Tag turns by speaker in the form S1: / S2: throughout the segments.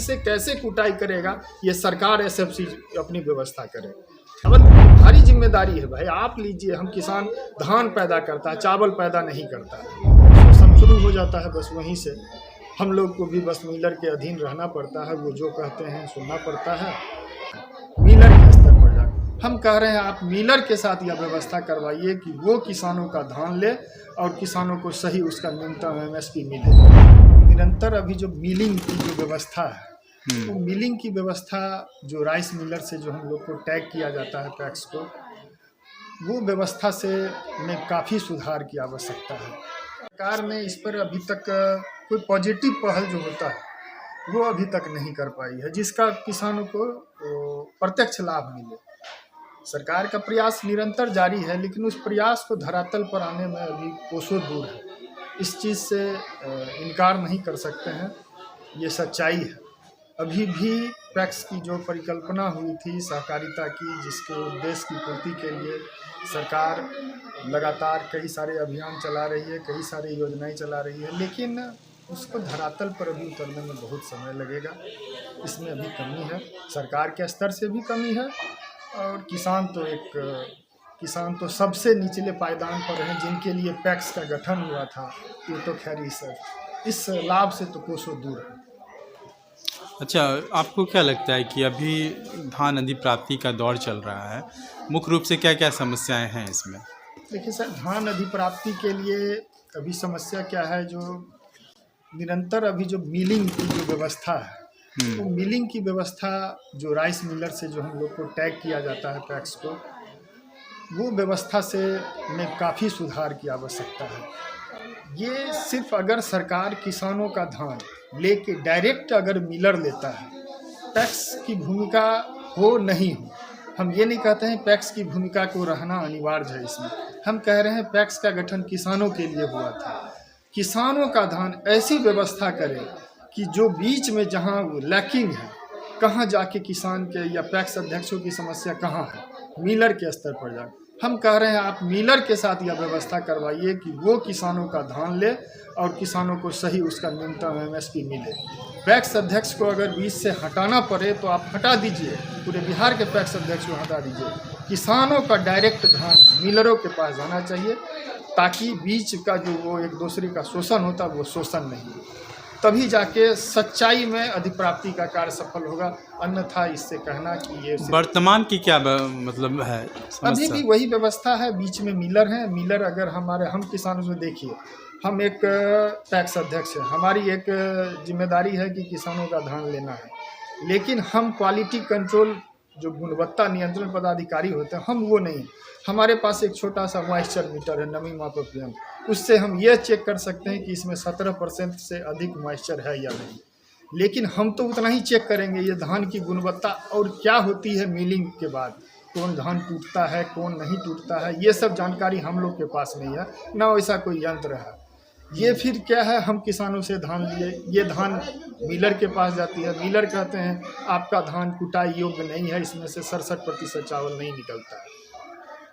S1: से कैसे कुटाई करेगा, ये सरकार एसएफसी अपनी व्यवस्था करे। चावल भारी जिम्मेदारी है भाई, आप लीजिए, हम किसान धान पैदा करता है, चावल पैदा नहीं करता है। शोषण शुरू हो जाता है बस वहीं से। हम लोग को भी बस मिलर के अधीन रहना पड़ता है, वो जो कहते हैं सुनना पड़ता है। मिलर के स्तर पर जाकर हम कह रहे हैं आप मिलर के साथ यह व्यवस्था करवाइए कि वो किसानों का धान ले और किसानों को सही उसका न्यूनतम एमएसपी मिले। निरंतर अभी जो मिलिंग की जो व्यवस्था है, तो मिलिंग की व्यवस्था जो राइस मिलर से जो हम लोग को टैग किया जाता है पैक्स को, वो व्यवस्था से में काफ़ी सुधार की आवश्यकता है। सरकार ने इस पर अभी तक कोई पॉजिटिव पहल जो होता है वो अभी तक नहीं कर पाई है, जिसका किसानों को प्रत्यक्ष लाभ मिले। सरकार का प्रयास निरंतर जारी है, लेकिन उस प्रयास को धरातल पर आने में अभी कोसों दूर है। इस चीज़ से इनकार नहीं कर सकते हैं, ये सच्चाई है। अभी भी पैक्स की जो परिकल्पना हुई थी सहकारिता की, जिसके उद्देश्य की पूर्ति के लिए सरकार लगातार कई सारे अभियान चला रही है, कई सारी योजनाएं चला रही है, लेकिन उसको धरातल पर अभी उतरने में बहुत समय लगेगा। इसमें अभी कमी है, सरकार के स्तर से भी कमी है, और किसान तो सबसे निचले पायदान पर हैं, जिनके लिए पैक्स का गठन हुआ था। ये तो खैर इस लाभ से तो कोसों दूर है।
S2: अच्छा, आपको क्या लगता है कि अभी धान अधिप्राप्ति का दौर चल रहा है, मुख्य रूप से क्या क्या समस्याएं हैं इसमें?
S1: देखिए सर, धान अधिप्राप्ति के लिए अभी समस्या क्या है, जो निरंतर अभी जो मिलिंग की जो व्यवस्था है, तो मिलिंग की व्यवस्था जो राइस मिलर से जो हम लोग को टैग किया जाता है पैक्स को, वो व्यवस्था से में काफ़ी सुधार की आवश्यकता है। ये सिर्फ अगर सरकार किसानों का धान लेके डायरेक्ट अगर मिलर लेता है, पैक्स की भूमिका हो नहीं हो, हम ये नहीं कहते हैं पैक्स की भूमिका को रहना अनिवार्य है इसमें। हम कह रहे हैं पैक्स का गठन किसानों के लिए हुआ था। किसानों का धान ऐसी व्यवस्था करे कि जो बीच में जहाँ लैकिंग है, कहाँ जाके किसान के या पैक्स अध्यक्षों की समस्या कहाँ है, मिलर के स्तर पर जाकर हम कह रहे हैं आप मिलर के साथ यह व्यवस्था करवाइए कि वो किसानों का धान ले और किसानों को सही उसका न्यूनतम एमएसपी मिले। पैक्स अध्यक्ष को अगर बीच से हटाना पड़े तो आप हटा दीजिए, पूरे बिहार के पैक्स अध्यक्ष को हटा दीजिए। किसानों का डायरेक्ट धान मिलरों के पास जाना चाहिए, ताकि बीच का जो वो एक दूसरे का शोषण होता वो शोषण नहीं हो, तभी जाके सच्चाई में अधिप्राप्ति का कार्य सफल होगा। अन्यथा इससे कहना कि ये
S2: वर्तमान की क्या मतलब है समस्या?
S1: अभी भी वही व्यवस्था है, बीच में मिलर हैं। मिलर अगर हम किसानों से देखिए, हम एक पैक्स अध्यक्ष हैं, हमारी एक जिम्मेदारी है कि किसानों का धान लेना है, लेकिन हम क्वालिटी कंट्रोल जो गुणवत्ता नियंत्रण पदाधिकारी होते हैं, हम वो नहीं। हमारे पास एक छोटा सा मॉइस्चर मीटर है, नमी मापक यंत्र, उससे हम ये चेक कर सकते हैं कि इसमें 17% से अधिक मॉइस्चर है या नहीं। लेकिन हम तो उतना ही चेक करेंगे, ये धान की गुणवत्ता और क्या होती है मिलिंग के बाद, कौन धान टूटता है कौन नहीं टूटता है, ये सब जानकारी हम लोग के पास नहीं है, ना वैसा कोई यंत्र है। ये फिर क्या है, हम किसानों से धान लिए, ये धान मिलर के पास जाती है, मिलर कहते हैं आपका धान कुटाई योग्य नहीं है, इसमें से 67% चावल नहीं निकलता है।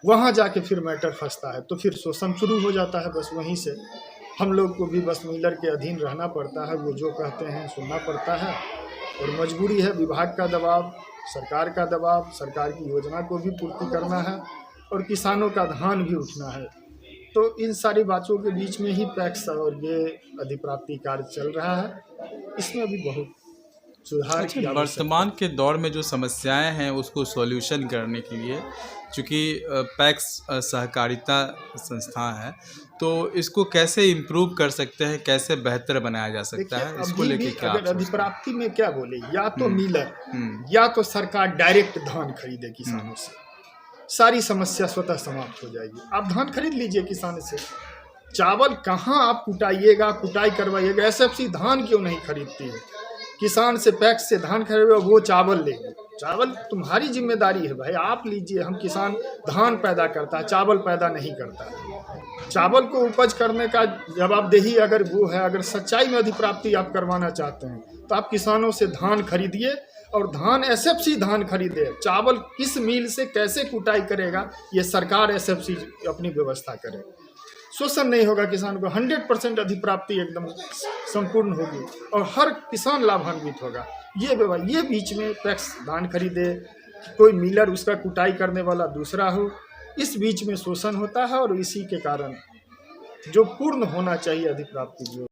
S1: वहाँ जाके फिर मैटर फंसता है, तो फिर शोषण शुरू हो जाता है बस वहीं से। हम लोग को भी बस मिलर के अधीन रहना पड़ता है, वो जो कहते हैं सुनना पड़ता है, और मजबूरी है। विभाग का दबाव, सरकार का दबाव, सरकार की योजना को भी पूर्ति करना है और किसानों का धान भी उठना है। तो इन सारी बातों के बीच में ही पैक्स और ये अधिप्राप्ति कार्य चल रहा है। इसमें भी बहुत सुधार की आवश्यकता।
S2: वर्तमान के दौर में जो समस्याएं हैं उसको सॉल्यूशन करने के लिए, चूँकि पैक्स सहकारिता संस्था है, तो इसको कैसे इम्प्रूव कर सकते हैं, कैसे बेहतर बनाया जा सकता है, इसको लेके क्या
S1: अगर अधिप्राप्ति में क्या बोले, या तो मिलर या तो सरकार डायरेक्ट धान खरीदे किसानों से, सारी समस्या स्वतः समाप्त हो जाएगी। आप धान खरीद लीजिए किसान से, चावल कहाँ आप कुटाइएगा, कुटाई करवाइएगा। एसएफसी धान क्यों नहीं खरीदती है? किसान से पैक्स से धान खरीदे, वो चावल लेंगे। चावल तुम्हारी जिम्मेदारी है भाई, आप लीजिए, हम किसान धान पैदा करता है, चावल पैदा नहीं करता है। चावल को उपज करने का जवाबदेही अगर वो है, अगर सच्चाई में अधिप्राप्ति आप करवाना चाहते हैं, तो आप किसानों से धान खरीदिए और धान एसएफसी धान खरीदे। चावल किस मिल से कैसे कुटाई करेगा, ये सरकार एसएफसी अपनी व्यवस्था करे। शोषण नहीं होगा किसान को, 100% अधिप्राप्ति एकदम संपूर्ण होगी और हर किसान लाभान्वित होगा। ये बीच में पैक्स धान खरीदे, कोई मिलर उसका कुटाई करने वाला दूसरा हो, इस बीच में शोषण होता है और इसी के कारण जो पूर्ण होना चाहिए अधिप्राप्ति